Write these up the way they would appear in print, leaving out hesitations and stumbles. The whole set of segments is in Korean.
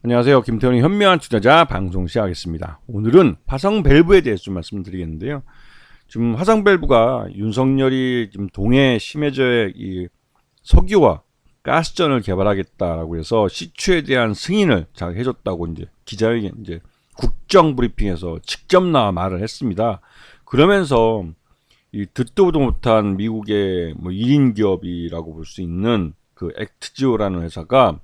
안녕하세요. 김태훈의 현명한 투자자 방송 시작하겠습니다. 오늘은 화성 밸브에 대해서 좀 말씀드리겠는데요. 지금 화성 밸브가 윤석열이 지금 동해 심해저의 이 석유와 가스전을 개발하겠다라고 해서 시추에 대한 승인을 잘 해줬다고 이제 기자회견 이제 국정 브리핑에서 직접 나와 말을 했습니다. 그러면서 이 듣도 보도 못한 미국의 뭐 1인 기업이라고 볼 수 있는 그 액트지오라는 회사가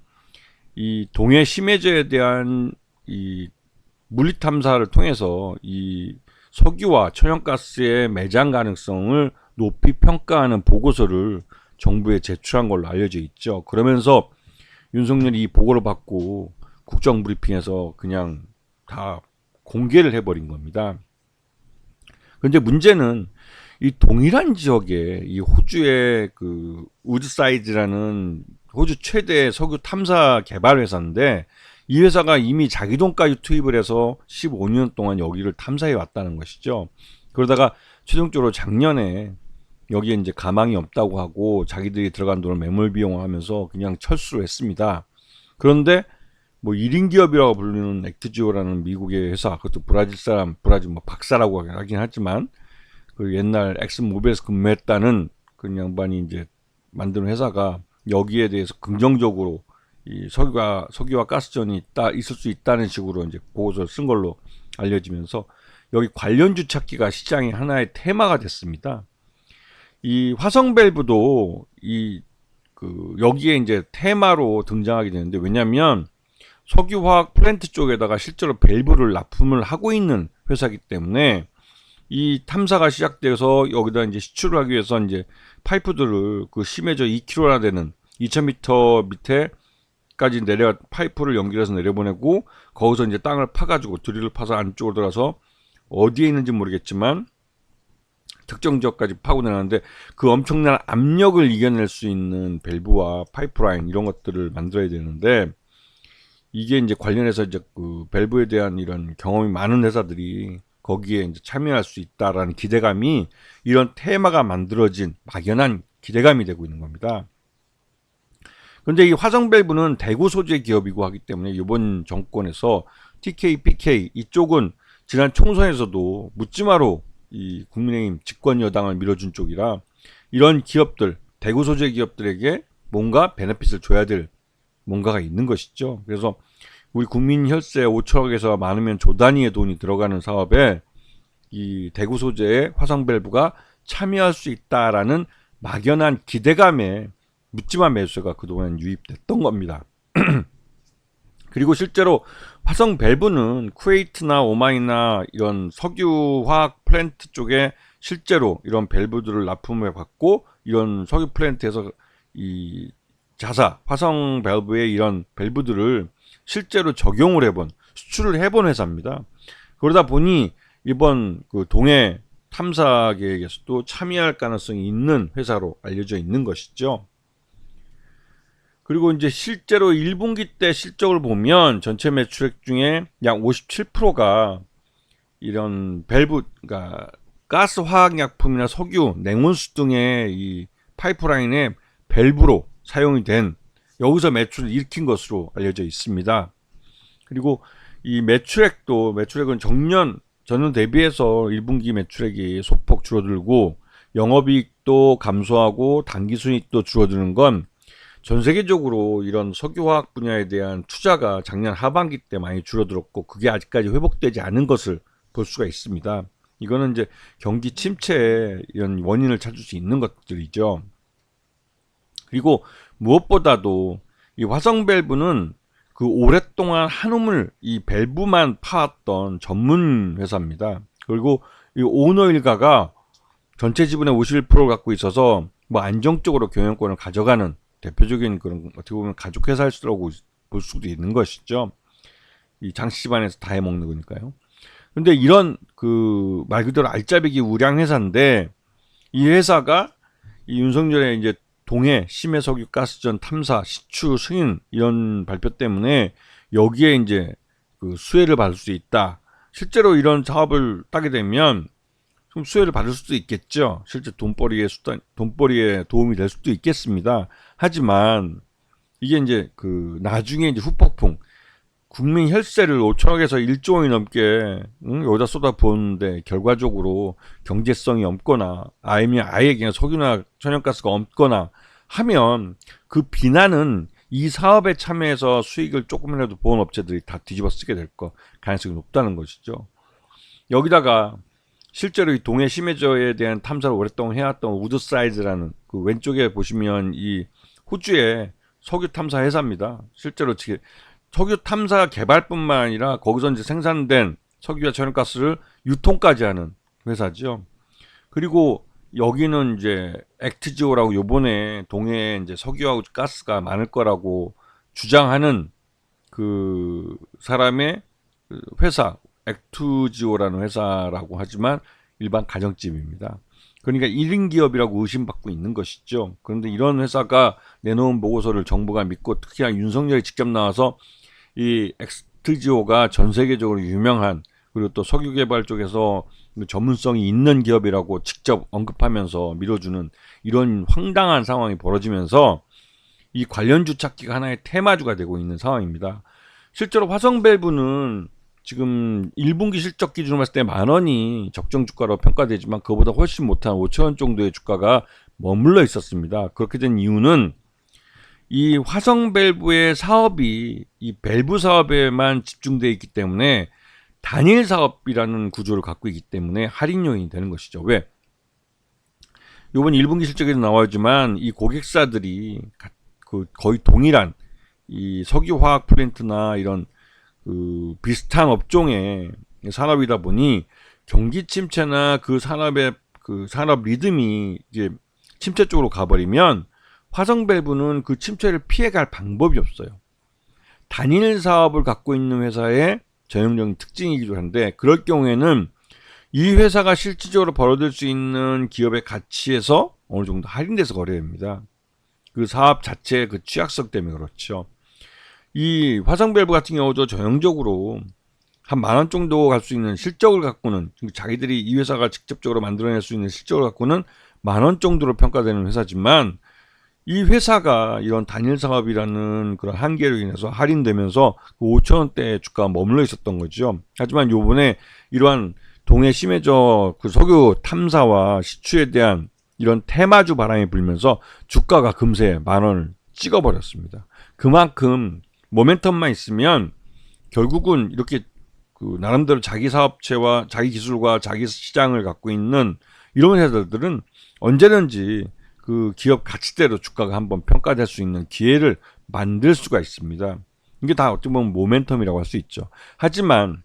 이 동해 심해저에 대한 이 물리 탐사를 통해서 이 석유와 천연가스의 매장 가능성을 높이 평가하는 보고서를 정부에 제출한 걸로 알려져 있죠. 그러면서 윤석열이 이 보고를 받고 국정 브리핑에서 그냥 다 공개를 해버린 겁니다. 그런데 문제는 이 동일한 지역에 이 호주의 그 우드사이드라는 호주 최대 석유 탐사 개발 회사인데 이 회사가 이미 자기 돈까지 투입을 해서 15년 동안 여기를 탐사해 왔다는 것이죠. 그러다가 최종적으로 작년에 여기에 이제 가망이 없다고 하고 자기들이 들어간 돈을 매몰 비용하면서 그냥 철수를 했습니다. 그런데 뭐 1인 기업이라고 부르는 액트지오라는 미국의 회사, 그것도 브라질 사람, 브라질 뭐 박사라고 하긴 하지만 그 옛날 엑슨모빌에서 근무했다는 그 양반이 이제 만든 회사가 여기에 대해서 긍정적으로 이 석유와 가스전이 있을 수 있다는 식으로 이제 보고서를 쓴 걸로 알려지면서 여기 관련주 찾기가 시장의 하나의 테마가 됐습니다. 이 화성 밸브도 여기에 이제 테마로 등장하게 되는데, 왜냐하면 석유화학 플랜트 쪽에다가 실제로 밸브를 납품을 하고 있는 회사이기 때문에 이 탐사가 시작돼서 여기다 이제 시추를 하기 위해서 이제 파이프들을 그 심해져 2km나 되는 2000m 밑에까지 파이프를 연결해서 내려보내고 거기서 이제 땅을 파가지고 드릴을 파서 안쪽으로 들어가서 어디에 있는지 모르겠지만 특정 지역까지 파고 내려가는데 그 엄청난 압력을 이겨낼 수 있는 밸브와 파이프라인 이런 것들을 만들어야 되는데, 이게 이제 관련해서 이제 그 밸브에 대한 이런 경험이 많은 회사들이 거기에 이제 참여할 수 있다라는 기대감이 이런 테마가 만들어진 막연한 기대감이 되고 있는 겁니다. 그런데 이 화성 밸브는 대구 소재 기업이고 하기 때문에 이번 정권에서 TK, PK 이쪽은 지난 총선에서도 묻지마로 이 국민의힘 집권 여당을 밀어준 쪽이라 이런 기업들, 대구 소재 기업들에게 뭔가 베네핏을 줘야 될 뭔가가 있는 것이죠. 그래서 우리 국민 혈세 5천억에서 많으면 조 단위의 돈이 들어가는 사업에 이 대구 소재의 화성 밸브가 참여할 수 있다라는 막연한 기대감에 묻지마 매수가 그동안 유입됐던 겁니다. 그리고 실제로 화성 밸브는 쿠웨이트나 오만이나 이런 석유화학 플랜트 쪽에 실제로 이런 밸브들을 납품해 받고 이런 석유 플랜트에서 이 화성 밸브의 이런 밸브들을 실제로 적용을 해본, 수출을 해본 회사입니다. 그러다 보니 이번 그 동해 탐사 계획에서도 참여할 가능성이 있는 회사로 알려져 있는 것이죠. 그리고 이제 실제로 1분기 때 실적을 보면 전체 매출액 중에 약 57%가 이런 밸브, 그러니까 가스 화학약품이나 석유, 냉온수 등의 이 파이프라인의 밸브로 사용이 된, 여기서 매출을 일으킨 것으로 알려져 있습니다. 그리고 이 매출액은 전년 대비해서 1분기 매출액이 소폭 줄어들고 영업이익도 감소하고 당기순이익도 줄어드는 건 전 세계적으로 이런 석유화학 분야에 대한 투자가 작년 하반기 때 많이 줄어들었고 그게 아직까지 회복되지 않은 것을 볼 수가 있습니다. 이거는 이제 경기 침체의 이런 원인을 찾을 수 있는 것들이죠. 그리고 무엇보다도 이 화성 밸브는 그 오랫동안 한우물 이 밸브만 파왔던 전문 회사입니다. 그리고 이 오너 일가가 전체 지분의 51%를 갖고 있어서 뭐 안정적으로 경영권을 가져가는 대표적인 그런 어떻게 보면 가족 회사일수라고 볼 수도 있는 것이죠. 이 장씨 집안에서 다 해먹는 거니까요. 근데 이런 그 말 그대로 알짜배기 우량 회사인데 이 회사가 이 윤석열의 이제 동해 심해 석유 가스전 탐사 시추 승인 이런 발표 때문에 여기에 이제 그 수혜를 받을 수 있다. 실제로 이런 사업을 따게 되면 좀 수혜를 받을 수도 있겠죠. 실제 돈벌이에 도움이 될 수도 있겠습니다. 하지만 이게 이제 그 나중에 이제 후폭풍, 국민 혈세를 5천억에서 1조 원이 넘게 여기다 쏟아 부었는데 결과적으로 경제성이 없거나 아니면 아예 그냥 석유나 천연가스가 없거나 하면 그 비난은 이 사업에 참여해서 수익을 조금이라도 본 업체들이 다 뒤집어 쓰게 될 가능성이 높다는 것이죠. 여기다가 실제로 이 동해 심해저에 대한 탐사를 오랫동안 해왔던 우드사이즈라는 그 왼쪽에 보시면 이 호주의 석유 탐사 회사입니다. 실제로 석유 탐사 개발뿐만 아니라 거기서 이제 생산된 석유와 천연가스를 유통까지 하는 회사죠. 그리고 여기는 이제 액트지오라고 요번에 동해에 이제 석유하고 가스가 많을 거라고 주장하는 그 사람의 회사, 액트지오라는 회사라고 하지만 일반 가정집입니다. 그러니까 1인 기업이라고 의심받고 있는 것이죠. 그런데 이런 회사가 내놓은 보고서를 정부가 믿고 특히나 윤석열이 직접 나와서 이 엑스트지오가 전 세계적으로 유명한 그리고 또 석유 개발 쪽에서 전문성이 있는 기업이라고 직접 언급하면서 밀어주는 이런 황당한 상황이 벌어지면서 이 관련주 찾기가 하나의 테마주가 되고 있는 상황입니다. 실제로 화성밸브는 지금 1분기 실적 기준으로 봤을 때 10,000원이 적정 주가로 평가되지만 그보다 훨씬 못한 5,000원 정도의 주가가 머물러 있었습니다. 그렇게 된 이유는 이 화성밸브의 사업이 이 밸브 사업에만 집중되어 있기 때문에 단일 사업이라는 구조를 갖고 있기 때문에 할인 요인이 되는 것이죠. 왜? 이번 1분기 실적에도 나와있지만 이 고객사들이 거의 동일한 이 석유화학 플랜트나 이런 그 비슷한 업종의 산업이다 보니 경기 침체나 그 산업의 그 산업 리듬이 이제 침체 쪽으로 가버리면 화성밸브는 그 침체를 피해갈 방법이 없어요. 단일 사업을 갖고 있는 회사의 전형적인 특징이기도 한데 그럴 경우에는 이 회사가 실질적으로 벌어들 수 있는 기업의 가치에서 어느 정도 할인돼서 거래됩니다. 그 사업 자체의 그 취약성 때문에 그렇죠. 이 화성밸브 같은 경우도 전형적으로 한 10,000원 정도 갈 수 있는 실적을 갖고는 자기들이 이 회사가 직접적으로 만들어낼 수 있는 실적을 갖고는 10,000원 정도로 평가되는 회사지만 이 회사가 이런 단일 사업이라는 그런 한계로 인해서 할인되면서 그 5,000원대 주가가 머물러 있었던 거죠. 하지만 요번에 이러한 동해 심해저 그 석유 탐사와 시추에 대한 이런 테마주 바람이 불면서 주가가 금세 10,000원을 찍어버렸습니다. 그만큼 모멘텀만 있으면 결국은 이렇게 그 나름대로 자기 사업체와 자기 기술과 자기 시장을 갖고 있는 이런 회사들은 언제든지 그 기업 가치대로 주가가 한번 평가될 수 있는 기회를 만들 수가 있습니다. 이게 다 어떻게 보면 모멘텀이라고 할 수 있죠. 하지만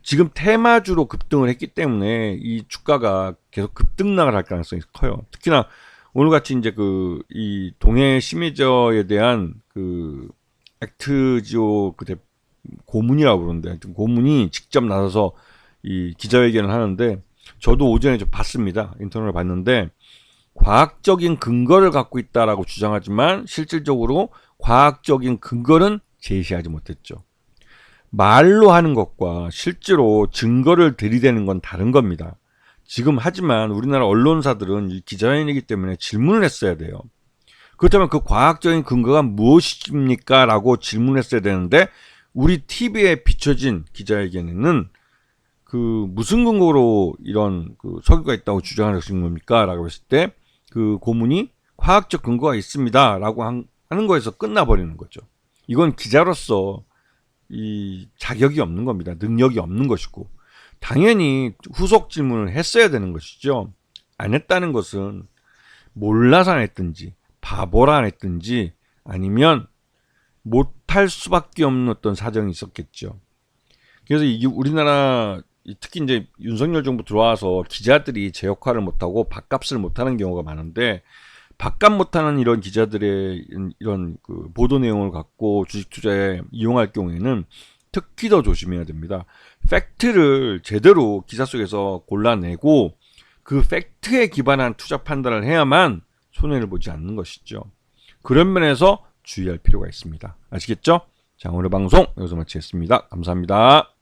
지금 테마주로 급등을 했기 때문에 이 주가가 계속 급등락을 할 가능성이 커요. 특히나 오늘같이 이제 이 동해 심해저에 대한 그 액트지오 고문이라고 그러는데 고문이 직접 나서서 이 기자회견을 하는데 저도 오전에 좀 봤습니다. 인터넷을 봤는데 과학적인 근거를 갖고 있다라고 주장하지만 실질적으로 과학적인 근거는 제시하지 못했죠. 말로 하는 것과 실제로 증거를 들이대는 건 다른 겁니다. 지금 하지만 우리나라 언론사들은 이 기자회견이기 때문에 질문을 했어야 돼요. 그렇다면 그 과학적인 근거가 무엇입니까? 라고 질문했어야 되는데 우리 TV에 비춰진 기자회견에는 그 무슨 근거로 이런 그 석유가 있다고 주장하시는 겁니까? 라고 했을 때 그 고문이 과학적 근거가 있습니다. 라고 하는 거에서 끝나버리는 거죠. 이건 기자로서 이 자격이 없는 겁니다. 능력이 없는 것이고 당연히 후속 질문을 했어야 되는 것이죠. 안 했다는 것은 몰라서 안 했든지 바보라 안 했든지 아니면 못할 수밖에 없는 어떤 사정이 있었겠죠. 그래서 이게 우리나라 특히 이제 윤석열 정부 들어와서 기자들이 제 역할을 못하고 밥값을 못하는 경우가 많은데 밥값 못하는 이런 기자들의 이런 그 보도 내용을 갖고 주식 투자에 이용할 경우에는 특히 더 조심해야 됩니다. 팩트를 제대로 기사 속에서 골라내고 그 팩트에 기반한 투자 판단을 해야만 손해를 보지 않는 것이죠. 그런 면에서 주의할 필요가 있습니다. 아시겠죠? 자, 오늘 방송 여기서 마치겠습니다. 감사합니다.